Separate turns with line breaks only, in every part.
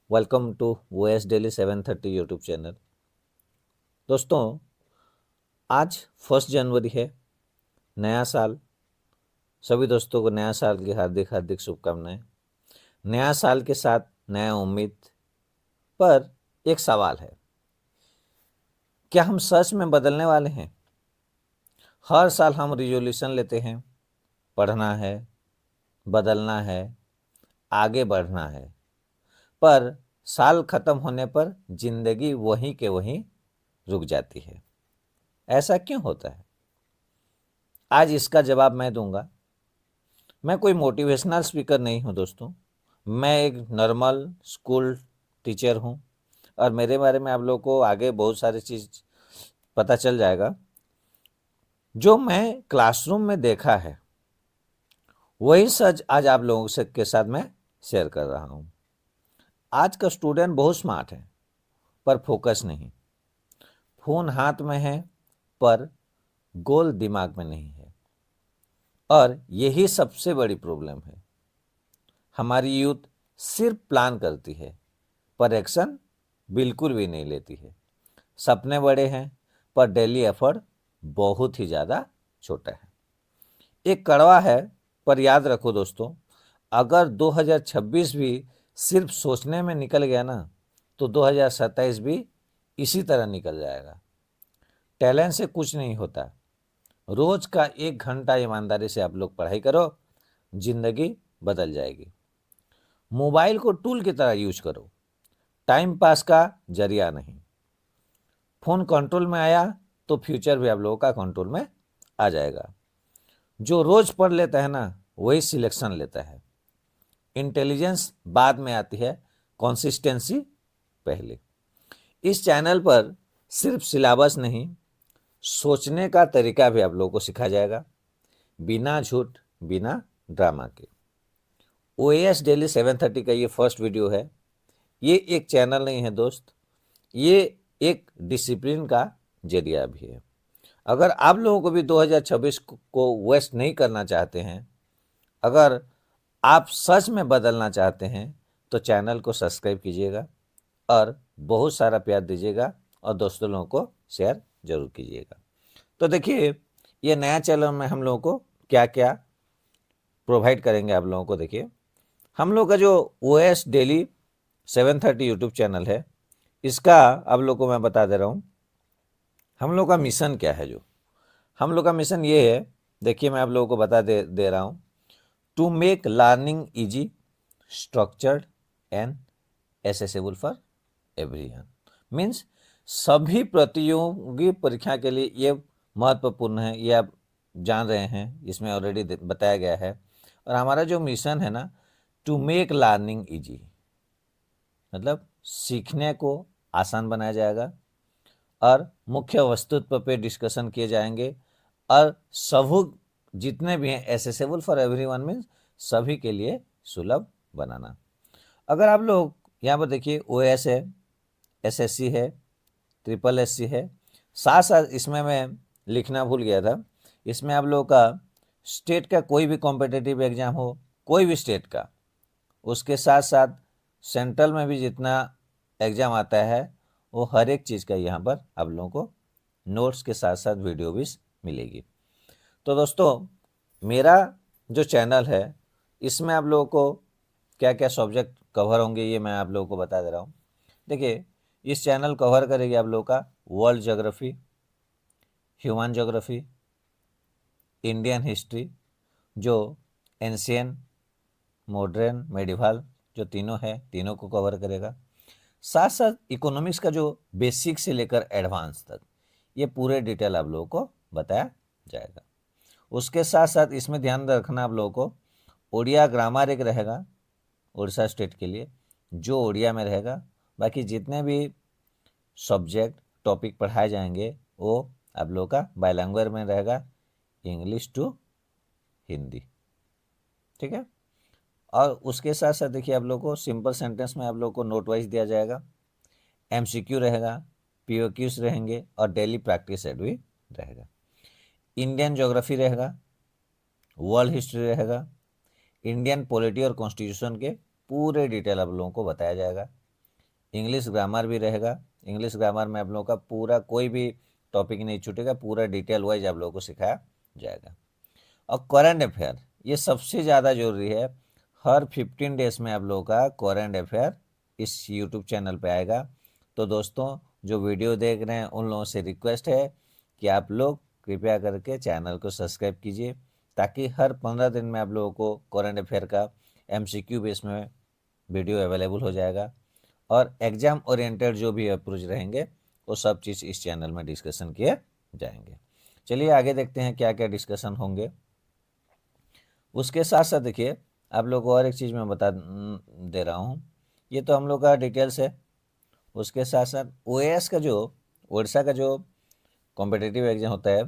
Welcome to OS daily 7:30 YouTube channel. दोस्तों, आज 1 जनवरी है, नया साल। सभी दोस्तों को नया साल की हार्दिक हार्दिक शुभकामनाएं। नया साल के साथ नया उम्मीद। पर एक सवाल है, क्या हम सच में बदलने वाले हैं? हर साल हम रिजोल्यूशन लेते हैं, पढ़ना है, बदलना है, आगे बढ़ना है। पर साल खत्म होने पर जिंदगी वहीं के वहीं रुक जाती है। ऐसा क्यों होता है? आज इसका जवाब मैं दूंगा। मैं कोई मोटिवेशनल स्पीकर नहीं हूं दोस्तों। मैं एक नॉर्मल स्कूल टीचर हूं और मेरे बारे में आप लोगों को आगे बहुत सारी चीज़ पता चल जाएगा। जो मैं क्लासरूम में देखा है वही सच आज आप लोगों से के साथ मैं शेयर कर रहा हूं। आज का स्टूडेंट बहुत स्मार्ट है पर फोकस नहीं। फोन हाथ में है पर गोल दिमाग में नहीं है। और यही सबसे बड़ी प्रॉब्लम है। हमारी यूथ सिर्फ प्लान करती है पर एक्शन बिल्कुल भी नहीं लेती है। सपने बड़े हैं पर डेली एफर्ट बहुत ही ज़्यादा छोटा है। एक कड़वा है पर याद रखो दोस्तों, अगर 2026 भी सिर्फ सोचने में निकल गया ना तो 2027 भी इसी तरह निकल जाएगा। टैलेंट से कुछ नहीं होता। रोज का 1 घंटा ईमानदारी से आप लोग पढ़ाई करो, जिंदगी बदल जाएगी। मोबाइल को टूल की तरह यूज करो, टाइम पास का जरिया नहीं। फोन कंट्रोल में आया तो फ्यूचर भी आप लोगों का कंट्रोल में आ जाएगा। जो रोज पढ़ लेता है ना वही सिलेक्शन लेता है। इंटेलिजेंस बाद में आती है, कंसिस्टेंसी पहले। इस चैनल पर सिर्फ सिलेबस नहीं, सोचने का तरीका भी आप लोगों को सिखाया जाएगा, बिना झूठ बिना ड्रामा के। OAS डेली 7:30 का ये फर्स्ट वीडियो है। ये एक चैनल नहीं है दोस्त, ये एक डिसिप्लिन का जरिया भी है। अगर आप लोगों को भी 2026 को वेस्ट नहीं करना चाहते हैं, अगर आप सच में बदलना चाहते हैं तो चैनल को सब्सक्राइब कीजिएगा और बहुत सारा प्यार दीजिएगा और दोस्तों लोगों को शेयर जरूर कीजिएगा। तो देखिए, ये नया चैनल में हम लोगों को क्या क्या प्रोवाइड करेंगे आप लोगों को। देखिए, हम लोग का जो OS डेली 7:30 यूट्यूब चैनल है, इसका आप लोग को मैं बता दे रहा हूँ हम लोग का मिशन क्या है। जो हम लोग का मिशन ये है, देखिए मैं आप लोगों को बता दे रहा हूँ। To make learning easy, structured and accessible for everyone. Means सभी प्रतियोगी परीक्षा के लिए ये महत्वपूर्ण है, ये आप जान रहे हैं, इसमें ऑलरेडी बताया गया है। और हमारा जो मिशन है ना, टू मेक लर्निंग इजी, मतलब सीखने को आसान बनाया जाएगा और मुख्य वस्तुत्व पे डिस्कशन किए जाएंगे और सभी जितने भी हैं एसेसेबल फॉर एवरीवन मीन्स सभी के लिए सुलभ बनाना। अगर आप लोग यहाँ पर देखिए, OS है, SSC है, SSSC है, साथ साथ इसमें मैं लिखना भूल गया था, इसमें आप लोगों का स्टेट का कोई भी कॉम्पिटिटिव एग्जाम हो, कोई भी स्टेट का, उसके साथ साथ सेंट्रल में भी जितना एग्जाम आता है वो हर एक चीज़ का यहाँ पर आप लोगों को नोट्स के साथ साथ वीडियो भी मिलेगी। तो दोस्तों, मेरा जो चैनल है इसमें आप लोगों को क्या क्या सब्जेक्ट कवर होंगे ये मैं आप लोगों को बता दे रहा हूँ। देखिए, इस चैनल कवर करेगी आप लोगों का world geography, human geography, Indian history, जो एंशियन, मॉडर्न, मेडिवल, जो तीनों है, तीनों को कवर करेगा। साथ साथ इकोनॉमिक्स का जो बेसिक से लेकर एडवांस तक ये पूरे डिटेल आप लोगों को बताया जाएगा। उसके साथ साथ इसमें ध्यान रखना आप लोगों को, ओडिया ग्रामर एक रहेगा उड़ीसा स्टेट के लिए, जो ओडिया में रहेगा। बाकी जितने भी सब्जेक्ट टॉपिक पढ़ाए जाएंगे वो आप लोगों का बाइलैंग्वेज में रहेगा, इंग्लिश टू हिंदी, ठीक है। और उसके साथ साथ देखिए, आप लोग को सिंपल सेंटेंस में आप लोग को नोट वाइज दिया जाएगा, MCQ रहेगा, POQs रहेंगे और डेली प्रैक्टिस सेट भी रहेगा। इंडियन ज्योग्राफी रहेगा, वर्ल्ड हिस्ट्री रहेगा, इंडियन पॉलिटी और कॉन्स्टिट्यूशन के पूरे डिटेल आप लोगों को बताया जाएगा। इंग्लिश ग्रामर भी रहेगा। इंग्लिश ग्रामर में आप लोगों का पूरा कोई भी टॉपिक नहीं छूटेगा, पूरा डिटेल वाइज आप लोगों को सिखाया जाएगा। और करंट अफेयर ये सबसे ज़्यादा जरूरी है। हर 15 डेज में आप लोगों का करंट अफेयर इस यूट्यूब चैनल पे आएगा। तो दोस्तों जो वीडियो देख रहे हैं उन लोगों से रिक्वेस्ट है कि आप लोग कृपया करके चैनल को सब्सक्राइब कीजिए, ताकि हर 15 दिन में आप लोगों को करंट अफेयर का MCQ बेस में वीडियो अवेलेबल हो जाएगा। और एग्ज़ाम ओरिएंटेड जो भी अप्रोच रहेंगे वो सब चीज़ इस चैनल में डिस्कशन किए जाएंगे। चलिए आगे देखते हैं क्या क्या डिस्कशन होंगे। उसके साथ साथ देखिए आप लोग को और एक चीज़ मैं बता दे रहा हूँ, ये तो हम लोग का डिटेल्स है। उसके साथ साथ OAS का जो उड़ीसा का जो कॉम्पिटिटिव एग्जाम होता है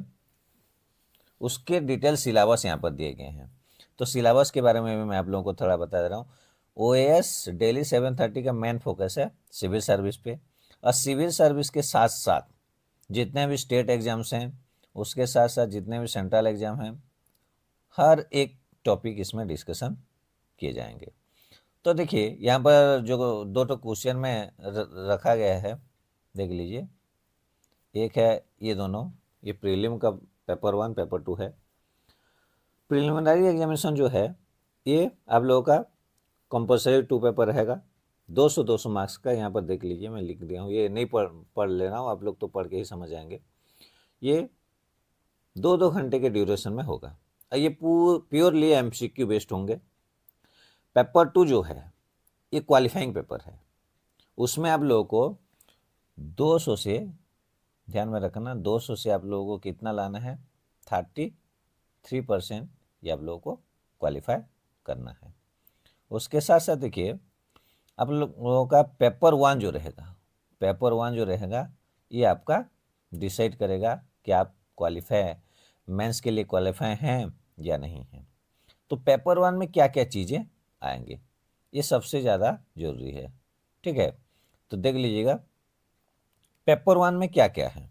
उसके डिटेल सिलेबस यहाँ पर दिए गए हैं। तो सिलेबस के बारे में भी मैं आप लोगों को थोड़ा बता दे रहा हूँ। OAS डेली 7:30 का मेन फोकस है सिविल सर्विस पे, और सिविल सर्विस के साथ साथ जितने भी स्टेट एग्जाम्स हैं उसके साथ साथ जितने भी सेंट्रल एग्जाम हैं हर एक टॉपिक इसमें डिस्कशन किए जाएंगे। तो देखिए यहाँ पर जो 2 क्वेश्चन में रखा गया है देख लीजिए। एक है ये दोनों, ये प्रीलिम का पेपर 1 पेपर 2 है। प्रिलिमिनरी एग्जामिनेशन जो है ये आप लोगों का कंपलसरी 2 पेपर रहेगा। 200 मार्क्स का यहाँ पर देख लीजिए, मैं लिख दिया हूँ, ये नहीं पढ़ ले रहा हूँ, आप लोग तो पढ़ के ही समझ जाएंगे। ये 2-2 घंटे के ड्यूरेशन में होगा और ये प्योरली MCQ बेस्ड होंगे। पेपर 2 जो है ये क्वालिफाइंग पेपर है, उसमें आप लोगों को 200 से, ध्यान में रखना, 200 से आप लोगों को कितना लाना है, 33% ये आप लोगों को क्वालिफाई करना है। उसके साथ साथ देखिए आप लोगों का पेपर 1 जो रहेगा, पेपर 1 जो रहेगा ये आपका डिसाइड करेगा कि आप क्वालिफाई मेंस के लिए क्वालिफाई हैं या नहीं हैं। तो पेपर 1 में क्या क्या चीज़ें आएंगे ये सबसे ज़्यादा जरूरी है, ठीक है। तो देख लीजिएगा पेपर 1 में क्या क्या है।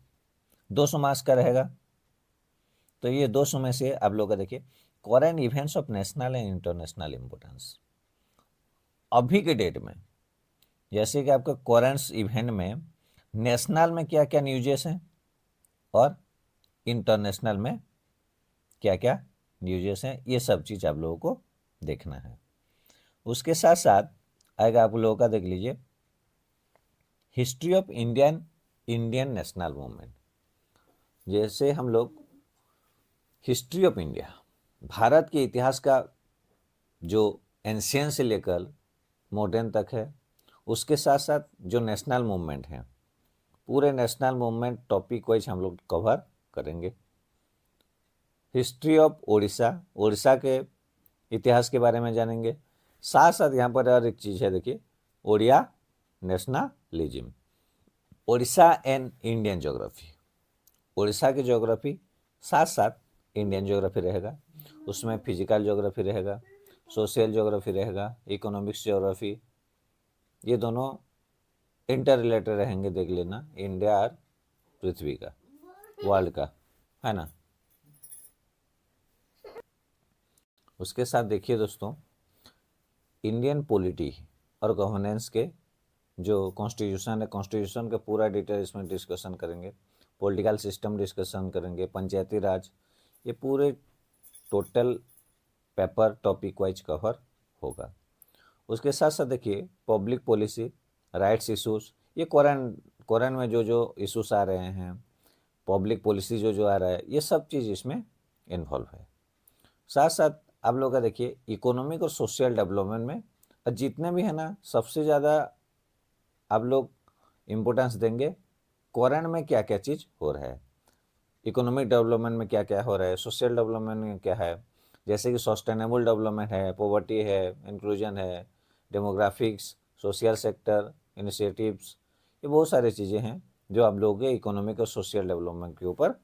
200 मार्क्स का रहेगा, तो ये 200 में से आप लोग का देखिए current events of national and international importance. अभी के डेट में जैसे कि आपका करंट इवेंट में नेशनल में क्या क्या न्यूजेस हैं और इंटरनेशनल में क्या क्या न्यूजेस हैं, ये सब चीज़ आप लोगों को देखना है। उसके साथ साथ आएगा आप लोगों का देख लीजिए history of Indian national movement. जैसे हम लोग हिस्ट्री ऑफ इंडिया, भारत के इतिहास का जो एंशियंट से लेकर मॉडर्न तक है, उसके साथ साथ जो नेशनल मूवमेंट है, पूरे नेशनल मूवमेंट टॉपिक वाइज हम लोग कवर करेंगे। हिस्ट्री ऑफ ओडिशा, ओडिशा के इतिहास के बारे में जानेंगे। साथ साथ यहाँ पर और एक चीज़ है देखिए Odia nationalism, Odisha and Indian geography, Odisha की ज्योग्राफी साथ साथ इंडियन ज्योग्राफी रहेगा। उसमें फिजिकल ज्योग्राफी रहेगा, सोशल ज्योग्राफी रहेगा, इकोनॉमिक्स ज्योग्राफी, ये दोनों इंटर रिलेटेड रहेंगे। देख लेना इंडिया और पृथ्वी का, वर्ल्ड का, है ना। उसके साथ देखिए दोस्तों इंडियन पॉलिटी और गवर्नेंस के जो कॉन्स्टिट्यूशन है, कॉन्स्टिट्यूशन का पूरा डिटेल इसमें डिस्कशन करेंगे। पॉलिटिकल सिस्टम डिस्कशन करेंगे, पंचायती राज, ये पूरे total paper topic wise cover होगा। उसके साथ साथ देखिए पब्लिक पॉलिसी, राइट्स इशूज़, ये कोरन में जो इशूज़ आ रहे हैं, पब्लिक पॉलिसी जो आ रहा है, ये सब चीज़ इसमें इन्वॉल्व है। साथ साथ आप लोग का देखिए इकोनॉमिक और सोशल डेवलपमेंट में जितने भी है ना, सबसे ज़्यादा आप लोग इम्पोर्टेंस देंगे कोरन में क्या क्या चीज़ हो रहा है, इकोनॉमिक डेवलपमेंट में क्या क्या हो रहा है, सोशल डेवलपमेंट में क्या है, जैसे कि सस्टेनेबल डेवलपमेंट है, पॉवर्टी है, इंक्लूजन है, डेमोग्राफिक्स, सोशल सेक्टर इनिशिएटिव्स, ये बहुत सारी चीज़ें हैं जो आप लोगों के इकोनॉमिक और सोशल डेवलपमेंट के ऊपर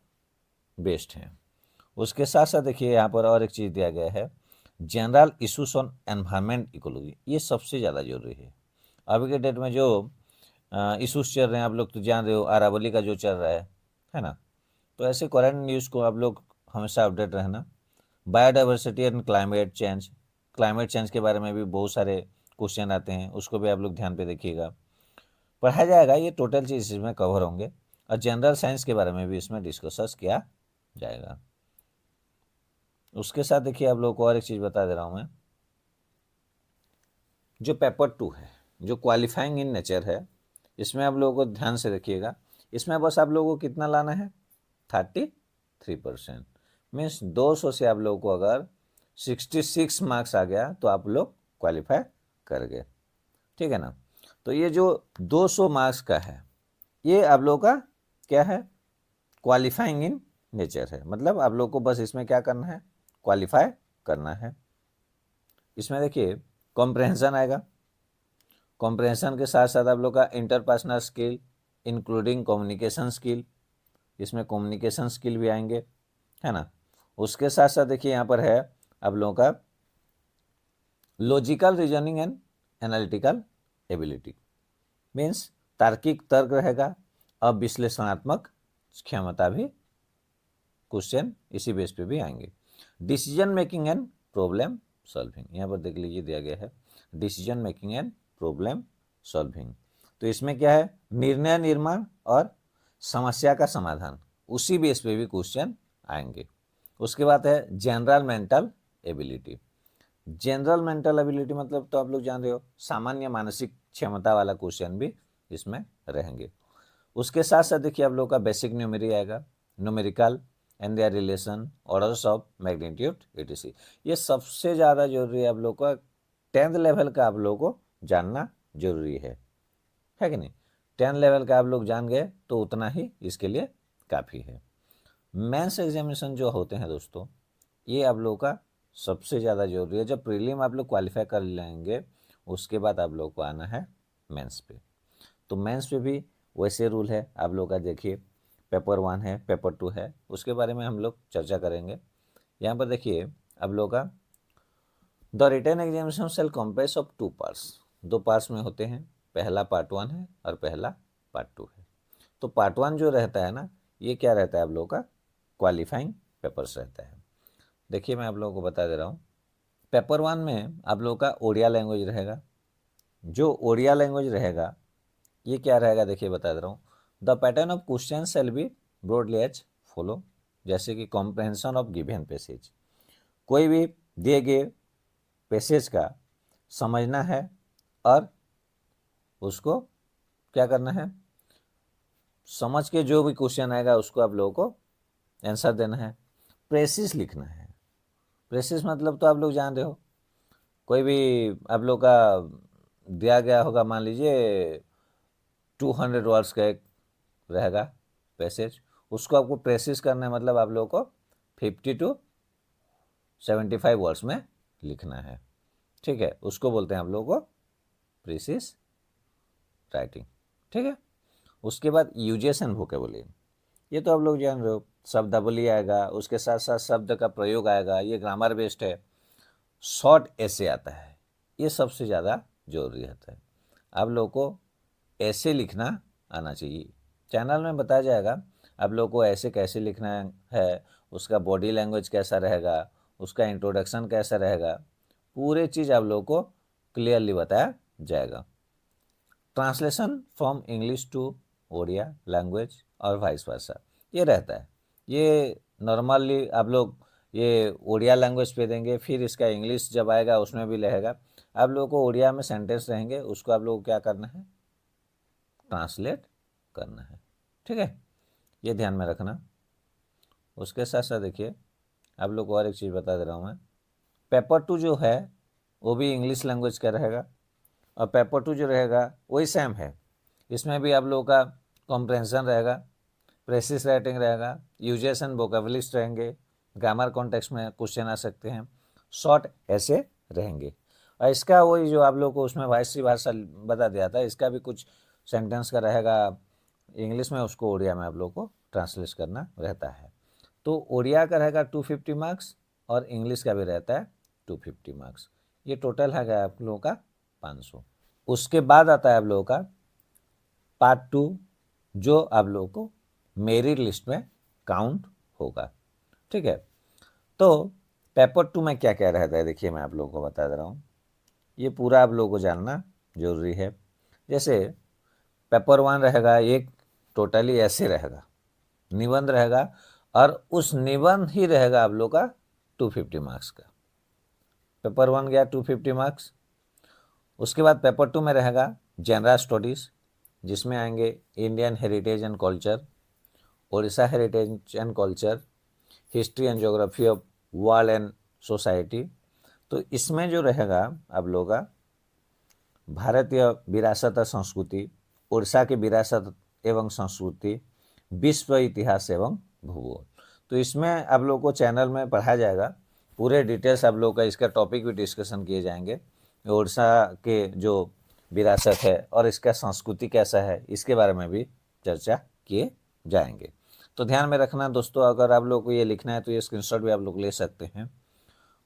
बेस्ड हैं। उसके साथ साथ देखिए यहाँ पर और एक चीज़ दिया गया है general issues on environment ecology, ये सबसे ज़्यादा जरूरी है। अभी के डेट में जो इशूज़ चल रहे हैं आप लोग तो जान रहे हो, अरावली का जो चल रहा है ना। तो ऐसे करंट न्यूज़ को आप लोग हमेशा अपडेट रहना। बायोडाइवर्सिटी एंड क्लाइमेट चेंज के बारे में भी बहुत सारे क्वेश्चन आते हैं, उसको भी आप लोग ध्यान पे देखिएगा। पढ़ाया जाएगा, ये टोटल चीज़ इसमें कवर होंगे, और जनरल साइंस के बारे में भी इसमें डिस्कस किया जाएगा। उसके साथ देखिए आप लोगों को और एक चीज़ बता दे रहा हूँ मैं, जो पेपर 2 है, जो क्वालिफाइंग इन नेचर है, इसमें आप लोगों को ध्यान से रखिएगा, इसमें बस आप लोगों को कितना लाना है, 33%। मीन्स 200 से आप लोगों को अगर 66 मार्क्स आ गया तो आप लोग क्वालिफाई कर गए, ठीक है ना। तो ये जो 200 मार्क्स का है, ये आप लोगों का क्या है, क्वालिफाइंग इन नेचर है, मतलब आप लोग को बस इसमें क्या करना है, क्वालिफाई करना है। इसमें देखिए कॉम्प्रहेंशन आएगा, कॉम्प्रहेंशन के साथ साथ आप लोग का interpersonal skill including communication skill, इसमें कम्युनिकेशन स्किल भी आएंगे, है ना। उसके साथ साथ देखिए यहाँ पर है आप लोगों का logical reasoning and analytical ability, means तार्किक तर्क रहेगा, अब विश्लेषणात्मक क्षमता भी क्वेश्चन इसी बेस पे भी आएंगे। Decision making and problem solving, यहाँ पर देख लीजिए दिया गया है decision making and problem solving. तो इसमें क्या है, निर्णय निर्माण और समस्या का समाधान, उसी बेस पे भी क्वेश्चन आएंगे। उसके बाद है general mental ability. General mental ability मतलब तो आप लोग जान रहे हो, सामान्य मानसिक क्षमता वाला क्वेश्चन भी इसमें रहेंगे। उसके साथ साथ देखिए आप लोग का बेसिक न्यूमेरी आएगा, numerical and there relation, orders of magnitude etc। ये सबसे ज़्यादा जरूरी है आप लोग का, 10th लेवल का आप लोग को जानना जरूरी है कि नहीं। 10 लेवल का आप लोग जान गए तो उतना ही इसके लिए काफ़ी है। मेंस एग्जामिनेशन जो होते हैं दोस्तों, ये आप लोग का सबसे ज़्यादा जरूरी है। जब प्रीलिम आप लोग क्वालिफाई कर लेंगे, उसके बाद आप लोग को आना है मेंस पे। तो मेंस पे भी वैसे रूल है आप लोग का, देखिए पेपर 1 है, पेपर 2 है, उसके बारे में हम लोग चर्चा करेंगे। यहाँ पर देखिए आप लोग का the written examination shall comprise of 2 parts, 2 parts में होते हैं, पहला पार्ट 1 है और पहला पार्ट 2 है। तो पार्ट 1 जो रहता है ना, ये क्या रहता है आप लोगों का, क्वालिफाइंग पेपर्स रहता है। देखिए मैं आप लोगों को बता दे रहा हूँ, पेपर 1 में आप लोगों का ओडिया लैंग्वेज रहेगा। जो ओडिया लैंग्वेज रहेगा ये क्या रहेगा, देखिए बता दे रहा हूँ, the pattern of question shall be broadly as follow, जैसे कि कॉम्प्रहेंशन ऑफ गिवन पैसेज, कोई भी दिए गए पैसेज का समझना है और उसको क्या करना है, समझ के जो भी क्वेश्चन आएगा उसको आप लोगों को आंसर देना है। प्रेसिस लिखना है, प्रेसिस मतलब तो आप लोग जान रहे हो, कोई भी आप लोग का दिया गया होगा, मान लीजिए 200 वर्ड्स का एक रहेगा पैसेज, उसको आपको प्रेसिस करना है, मतलब आप लोगों को 50 to 75 वर्ड्स में लिखना है, ठीक है। उसको बोलते हैं आप लोगों को प्रेसिस राइटिंग, ठीक है। उसके बाद यूजेस एंड वोकेबुलरी, ये तो आप लोग जान रहे हो, शब्दावली आएगा, उसके साथ साथ शब्द का प्रयोग आएगा, ये ग्रामर बेस्ड है। शॉर्ट ऐसे आता है, ये सबसे ज़्यादा जरूरी रहता है, आप लोगों को ऐसे लिखना आना चाहिए। चैनल में बताया जाएगा आप लोगों को ऐसे कैसे लिखना है, उसका बॉडी लैंग्वेज कैसा रहेगा, उसका इंट्रोडक्शन कैसा रहेगा, पूरे चीज़ आप लोगों को क्लियरली बताया जाएगा। Translation from English to Odia language और वाइस वर्सा, ये रहता है। ये नॉर्मली आप लोग ये ओडिया लैंग्वेज पे देंगे, फिर इसका इंग्लिश जब आएगा उसमें भी रहेगा, आप लोगों को ओडिया में सेंटेंस रहेंगे, उसको आप लोगों को क्या करना है, ट्रांसलेट करना है, ठीक है, ये ध्यान में रखना। उसके साथ साथ देखिए आप लोग को और एक चीज़ बता दे रहा हूँ मैं, पेपर 2 जो है वो भी इंग्लिश लैंग्वेज का रहेगा, और पेपर 2 जो रहेगा वही सेम है, इसमें भी आप लोगों का कॉम्प्रहेंशन रहेगा, प्रेसिस राइटिंग रहेगा, यूजेस एंड वोकेबुलरीज रहेंगे, ग्रामर कॉन्टेक्स्ट में क्वेश्चन आ सकते हैं, शॉर्ट ऐसे रहेंगे। और इसका वही जो आप लोग को उसमें वायसी भाषा बता दिया था, इसका भी कुछ सेंटेंस का रहेगा इंग्लिश में, उसको उड़िया में आप लोग को ट्रांसलेट करना रहता है। तो उड़िया का रहेगा 250 मार्क्स और इंग्लिश का भी रहता है 250 मार्क्स, ये टोटल है आप लोगों का 500। उसके बाद आता है आप लोगों का पार्ट 2, जो आप लोगों को मेरिट लिस्ट में काउंट होगा, ठीक है। तो पेपर 2 में क्या क्या रहता है, देखिए मैं आप लोगों को बता दे रहा हूँ, ये पूरा आप लोगों को जानना जरूरी है। जैसे पेपर 1 रहेगा एक टोटली ऐसे रहेगा, निबंध रहेगा, और उस निबंध ही रहेगा आप लोग का 250 मार्क्स का। पेपर 1 गया 250 मार्क्स। उसके बाद पेपर 2 में रहेगा जनरल स्टडीज़, जिसमें आएंगे Indian heritage and culture, Odisha heritage and culture, history and geography of world and society. तो इसमें जो रहेगा आप लोग का भारतीय विरासत और संस्कृति, उड़ीसा की विरासत एवं संस्कृति, विश्व इतिहास एवं भूगोल। तो इसमें आप लोग को चैनल में पढ़ाया जाएगा, पूरे डिटेल्स आप लोग का इसका टॉपिक भी डिस्कशन किए जाएंगे। उड़ीसा के जो विरासत है और इसका संस्कृति कैसा है, इसके बारे में भी चर्चा किए जाएंगे। तो ध्यान में रखना दोस्तों, अगर आप लोग को ये लिखना है तो ये स्क्रीनशॉट भी आप लोग ले सकते हैं।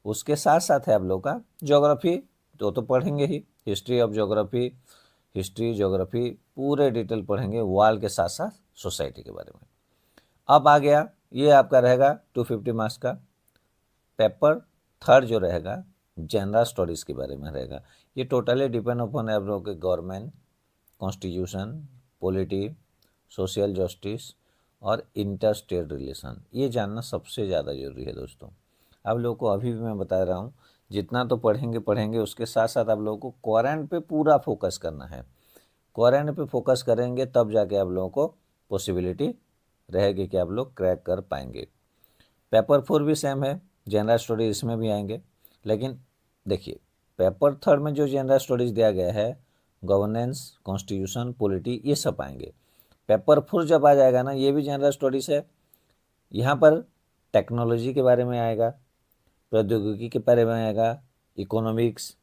उसके साथ साथ है आप लोग का ज्योग्राफी, तो पढ़ेंगे ही, history of geography, history geography पूरे डिटेल पढ़ेंगे, वर्ल्ड के साथ साथ सोसाइटी के बारे में। अब आ गया, ये आपका रहेगा 250 मार्क्स का। पेपर 3 जो रहेगा जनरल स्टडीज़ के बारे में रहेगा। ये टोटली डिपेंड अपॉन आप लोगों के government, constitution, polity, social justice और इंटर स्टेट रिलेशन। ये जानना सबसे ज़्यादा जरूरी है दोस्तों। आप लोगों को अभी भी मैं बता रहा हूँ, जितना तो पढ़ेंगे, उसके साथ साथ आप लोगों को क्वारंट पे पूरा फोकस करना है। क्वारंट पे फोकस करेंगे तब जाके आप लोगों को पॉसिबिलिटी रहेगी कि आप लोग क्रैक कर पाएंगे। पेपर 4 भी सेम है, जनरल स्टडीज इसमें भी आएंगे, लेकिन देखिए पेपर 3 में जो जनरल स्टडीज दिया गया है, गवर्नेंस, कॉन्स्टिट्यूशन, पॉलिटी, ये सब आएंगे। पेपर 4 जब आ जाएगा ना, ये भी जनरल स्टडीज है। यहाँ पर टेक्नोलॉजी के बारे में आएगा, प्रौद्योगिकी के बारे में आएगा, इकोनॉमिक्स,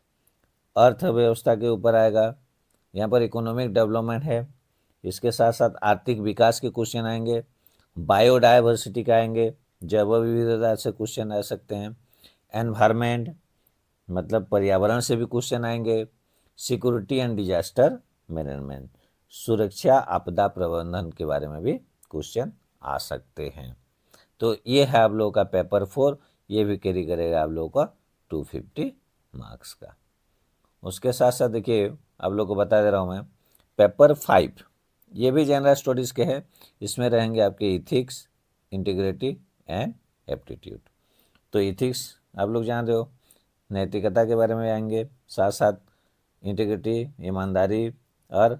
अर्थव्यवस्था के ऊपर आएगा। यहाँ पर इकोनॉमिक डेवलपमेंट है, इसके साथ साथ आर्थिक विकास के क्वेश्चन आएंगे, बायोडाइवर्सिटी का आएंगे, जैव विविधता से क्वेश्चन आ सकते हैं, एनवायरमेंट मतलब पर्यावरण से भी क्वेश्चन आएंगे, सिक्योरिटी एंड डिजास्टर मैनेजमेंट, सुरक्षा आपदा प्रबंधन के बारे में भी क्वेश्चन आ सकते हैं। तो ये है आप लोगों का पेपर 4, ये भी कैरी करेगा आप लोगों का 250 मार्क्स का। उसके साथ साथ देखिए आप लोग को बता दे रहा हूँ मैं, पेपर 5 ये भी जनरल स्टडीज़ के हैं। इसमें रहेंगे आपके इथिक्स, इंटीग्रिटी एंड एप्टीट्यूड। तो इथिक्स आप लोग जान रहे हो, नैतिकता के बारे में आएंगे, साथ साथ इंटीग्रिटी, ईमानदारी और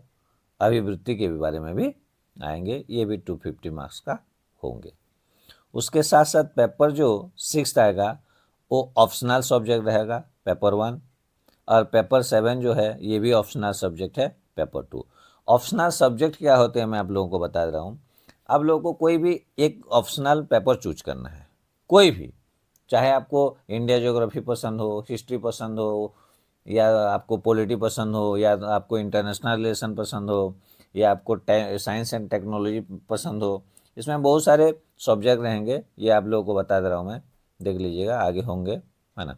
अभिवृत्ति के बारे में भी आएंगे। ये भी 250 मार्क्स का होंगे। उसके साथ साथ पेपर जो 6 आएगा वो ऑप्शनल सब्जेक्ट रहेगा, पेपर 1, और पेपर 7 जो है ये भी ऑप्शनल सब्जेक्ट है, पेपर 2। ऑप्शनल सब्जेक्ट क्या होते हैं मैं आप लोगों को बता रहा हूँ। आप लोगों को कोई भी एक ऑप्शनल पेपर चूज करना है, कोई भी, चाहे आपको इंडिया ज्योग्राफी पसंद हो, हिस्ट्री पसंद हो, या आपको पॉलिटी पसंद हो, या आपको इंटरनेशनल रिलेशन पसंद हो, या आपको साइंस एंड टेक्नोलॉजी पसंद हो। इसमें बहुत सारे सब्जेक्ट रहेंगे, ये आप लोगों को बता दे रहा हूँ मैं, देख लीजिएगा आगे होंगे, है ना।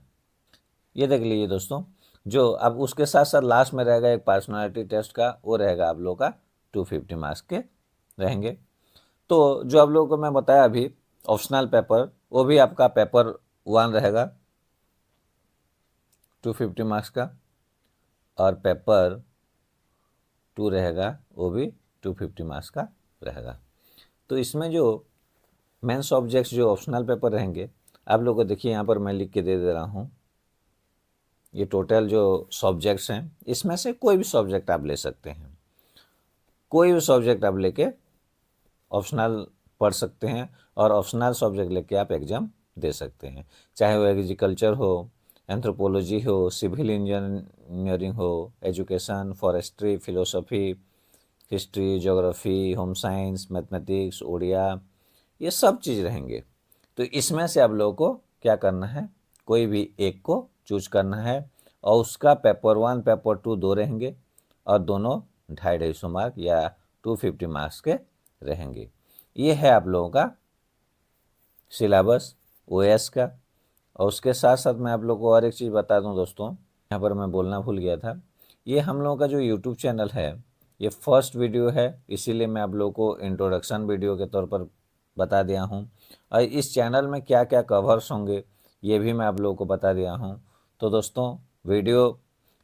ये देख लीजिए दोस्तों, जो अब उसके साथ साथ लास्ट में रहेगा एक पर्सनालिटी टेस्ट का, वो रहेगा आप लोगों का 250 मार्क्स के रहेंगे। तो जो आप लोगों को मैं बताया अभी ऑप्शनल पेपर, वो भी आपका पेपर 1 रहेगा 250 मार्क्स का, और पेपर 2 रहेगा वो भी 250 मार्क्स का रहेगा। तो इसमें जो मेन सब्जेक्ट्स जो ऑप्शनल पेपर रहेंगे, आप लोगों को देखिए यहाँ पर मैं लिख के दे रहा हूँ। ये टोटल जो सब्जेक्ट्स हैं, इसमें से कोई भी सब्जेक्ट आप ले सकते हैं, कोई भी सब्जेक्ट आप लेके ऑप्शनल पढ़ सकते हैं, और ऑप्शनल सब्जेक्ट लेके आप एग्ज़ाम दे सकते हैं, चाहे वो एग्रीकल्चर हो, एंथ्रोपोलॉजी हो, सिविल इंजीनियरिंग हो, education, forestry, philosophy, history, geography, home science, mathematics, Odia, ये सब चीज़ रहेंगे। तो इसमें से आप लोगों को क्या करना है, कोई भी एक को चूज करना है, और उसका पेपर 1 पेपर 2 दो रहेंगे, और दोनों 250 मार्क या 250 मार्क्स के रहेंगे। ये है आप लोगों का सिलेबस ओएस का। और उसके साथ साथ मैं आप लोगों को और एक चीज़ बता दूं दोस्तों, यहाँ पर मैं बोलना भूल गया था, ये हम लोगों का जो यूट्यूब चैनल है, ये फर्स्ट वीडियो है, इसीलिए मैं आप लोगों को इंट्रोडक्शन वीडियो के तौर पर बता दिया हूँ। और इस चैनल में क्या क्या कवर्स होंगे ये भी मैं आप लोगों को बता दिया हूँ। तो दोस्तों वीडियो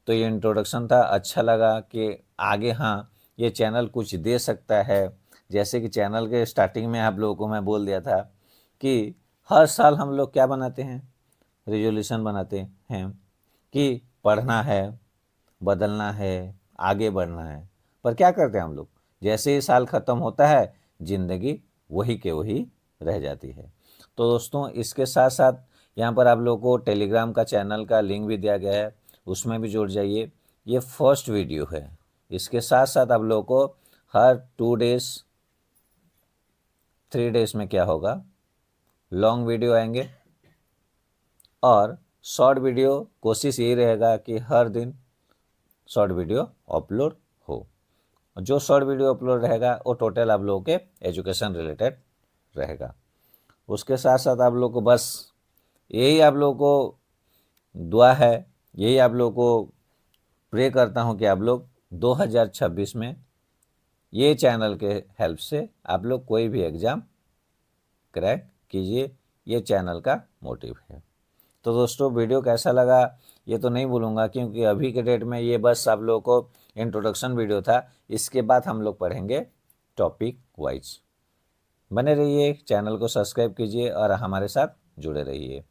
तो ये इंट्रोडक्शन था, अच्छा लगा कि आगे हाँ ये चैनल कुछ दे सकता है। जैसे कि चैनल के स्टार्टिंग में आप लोगों को मैं बोल दिया था कि हर साल हम लोग क्या बनाते हैं, रिजोल्यूशन बनाते हैं कि पढ़ना है, बदलना है, आगे बढ़ना है। पर क्या करते हैं हम लोग, जैसे ही साल ख़त्म होता है ज़िंदगी वही के वही रह जाती है। तो दोस्तों इसके साथ साथ यहाँ पर आप लोगों को टेलीग्राम का चैनल का लिंक भी दिया गया है, उसमें भी जुड़ जाइए। ये फर्स्ट वीडियो है। इसके साथ साथ आप लोगों को हर 2 डेज़ 3 डेज़ में क्या होगा, लॉन्ग वीडियो आएंगे और शॉर्ट वीडियो कोशिश यही रहेगा कि हर दिन शॉर्ट वीडियो अपलोड हो। जो शॉर्ट वीडियो अपलोड रहेगा वो टोटल आप लोगों के एजुकेशन रिलेटेड रहेगा। उसके साथ साथ आप लोग को बस यही आप लोगों को दुआ है, यही आप लोगों को प्रे करता हूँ कि आप लोग 2026 में ये चैनल के हेल्प से आप लोग कोई भी एग्ज़ाम क्रैक कीजिए। ये चैनल का मोटिव है। तो दोस्तों वीडियो कैसा लगा ये तो नहीं बोलूँगा, क्योंकि अभी के डेट में ये बस आप लोगों को इंट्रोडक्शन वीडियो था। इसके बाद हम लोग पढ़ेंगे टॉपिक वाइज। बने रहिए, चैनल को सब्सक्राइब कीजिए और हमारे साथ जुड़े रहिए।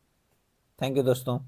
थैंक यू दोस्तों।